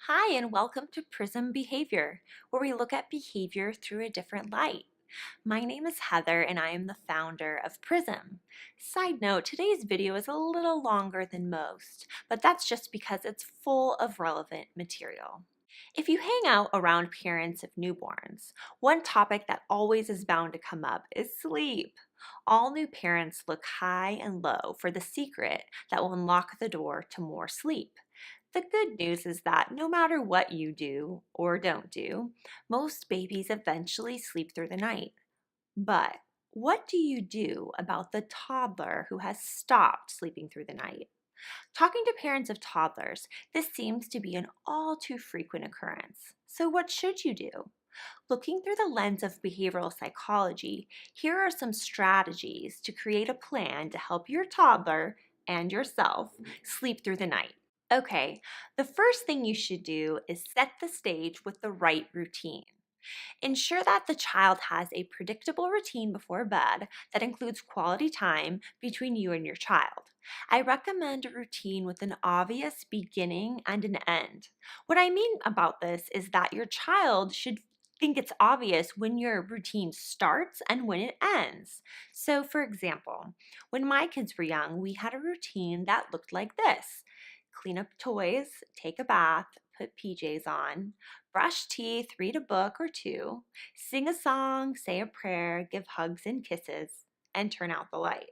Hi, and welcome to Prism Behavior, where we look at behavior through a different light. My name is Heather, and I am the founder of Prism. Side note, today's video is a little longer than most, but that's just because it's full of relevant material. If you hang out around parents of newborns, one topic that always is bound to come up is sleep. All new parents look high and low for the secret that will unlock the door to more sleep. The good news is that no matter what you do or don't do, most babies eventually sleep through the night. But what do you do about the toddler who has stopped sleeping through the night? Talking to parents of toddlers, this seems to be an all too frequent occurrence. So, what should you do? Looking through the lens of behavioral psychology, here are some strategies to create a plan to help your toddler and yourself sleep through the night. Okay, the first thing you should do is set the stage with the right routine. Ensure that the child has a predictable routine before bed that includes quality time between you and your child. I recommend a routine with an obvious beginning and an end. What I mean about this is that your child should think it's obvious when your routine starts and when it ends. So, for example, when my kids were young, we had a routine that looked like this: clean up toys, take a bath, put PJs on, brush teeth, read a book or two, sing a song, say a prayer, give hugs and kisses, and turn out the light.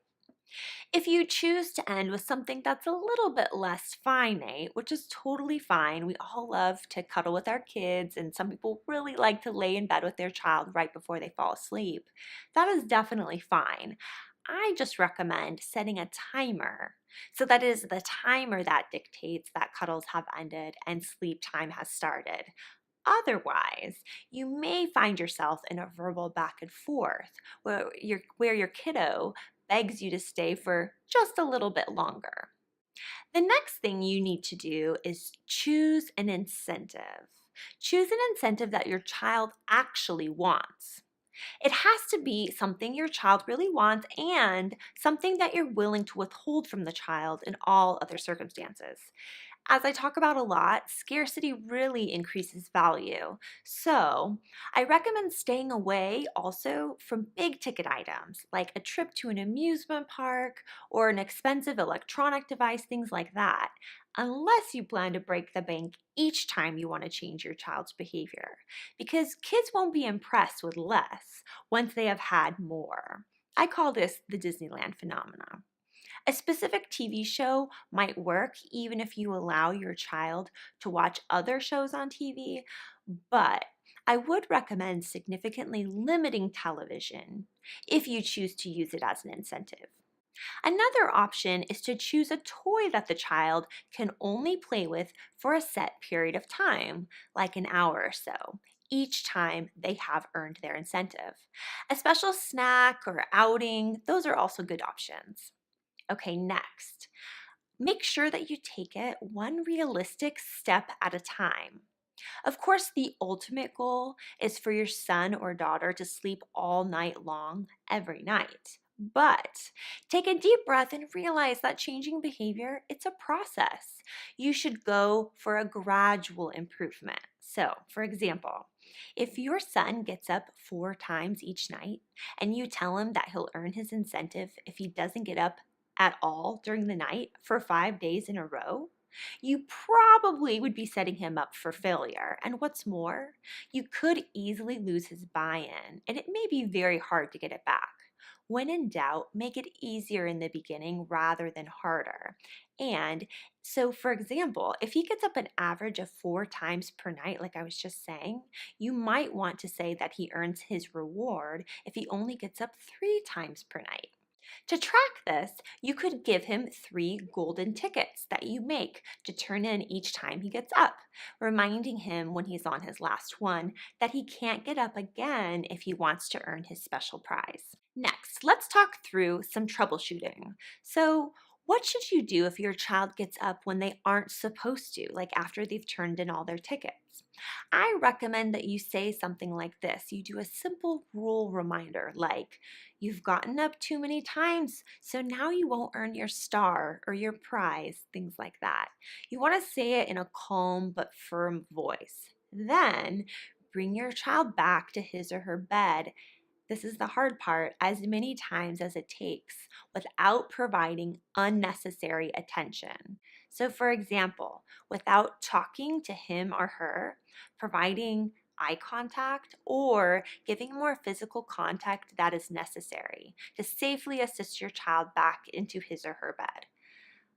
If you choose to end with something that's a little bit less finite, which is totally fine, we all love to cuddle with our kids, and some people really like to lay in bed with their child right before they fall asleep. That is definitely fine. I just recommend setting a timer so that it is the timer that dictates that cuddles have ended and sleep time has started. Otherwise, you may find yourself in a verbal back and forth where your kiddo begs you to stay for just a little bit longer. The next thing you need to do is choose an incentive. Choose an incentive that your child actually wants. It has to be something your child really wants and something that you're willing to withhold from the child in all other circumstances. As I talk about a lot, scarcity really increases value. So, I recommend staying away also from big ticket items like a trip to an amusement park or an expensive electronic device, things like that, unless you plan to break the bank each time you want to change your child's behavior. Because kids won't be impressed with less once they have had more. I call this the Disneyland phenomena. A specific TV show might work even if you allow your child to watch other shows on TV, but I would recommend significantly limiting television if you choose to use it as an incentive. Another option is to choose a toy that the child can only play with for a set period of time, like an hour or so, each time they have earned their incentive. A special snack or outing, those are also good options. Okay, next, make sure that you take it one realistic step at a time. Of course, the ultimate goal is for your son or daughter to sleep all night long every night. But take a deep breath and realize that changing behavior, it's a process. You should go for a gradual improvement. So, for example, if your son gets up 4 times each night and you tell him that he'll earn his incentive if he doesn't get up at all during the night for 5 days in a row, you probably would be setting him up for failure. And what's more, you could easily lose his buy in, and it may be very hard to get it back. When in doubt, make it easier in the beginning rather than harder. And so, for example, if he gets up an average of 4 times per night, like I was just saying, you might want to say that he earns his reward if he only gets up 3 times per night. To track this, you could give him 3 golden tickets that you make to turn in each time he gets up, reminding him when he's on his last one that he can't get up again if he wants to earn his special prize. Next, let's talk through some troubleshooting. So, What should you do if your child gets up when they aren't supposed to, like after they've turned in all their tickets? I recommend that you say something like this. You do a simple rule reminder like, you've gotten up too many times, so now you won't earn your star or your prize, things like that. You want to say it in a calm but firm voice. Then bring your child back to his or her bed. This is the hard part, as many times as it takes without providing unnecessary attention. So, for example, without talking to him or her, providing eye contact, or giving more physical contact that is necessary to safely assist your child back into his or her bed.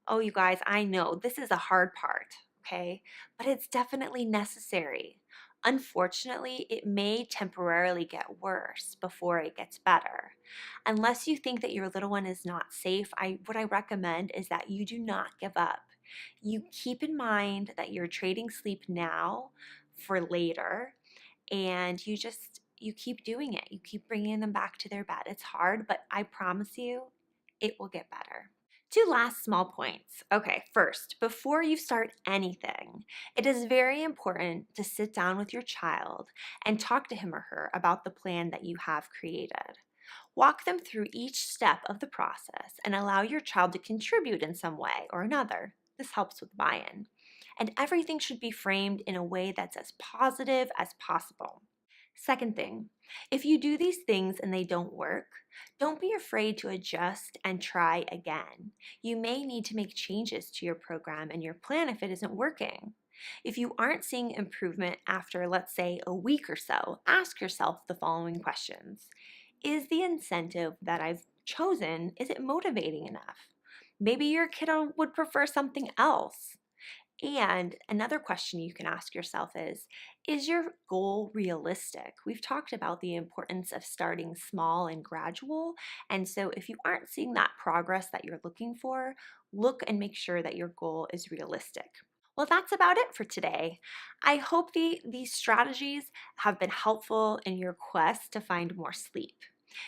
Oh, you guys, I know this is a hard part, okay? But it's definitely necessary. Unfortunately, it may temporarily get worse before it gets better. Unless you think that your little one is not safe, what I recommend is that you do not give up. You keep in mind that you're trading sleep now for later, and you keep doing it. You keep bringing them back to their bed. It's hard, but I promise you, it will get better. Two last small points. Okay, first, before you start anything, it is very important to sit down with your child and talk to him or her about the plan that you have created. Walk them through each step of the process and allow your child to contribute in some way or another. This helps with buy-in. And everything should be framed in a way that's as positive as possible. Second thing, if you do these things and they don't work, don't be afraid to adjust and try again. You may need to make changes to your program and your plan if it isn't working. If you aren't seeing improvement after, let's say, a week or so, ask yourself the following questions. Is the incentive that I've chosen, is it motivating enough? Maybe your kiddo would prefer something else. And another question you can ask yourself is your goal realistic? We've talked about the importance of starting small and gradual. And so if you aren't seeing that progress that you're looking for, look and make sure that your goal is realistic. Well, that's about it for today. I hope these strategies have been helpful in your quest to find more sleep.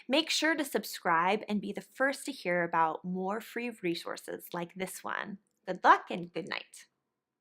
Make sure to subscribe and be the first to hear about more free resources like this one. Good luck and good night.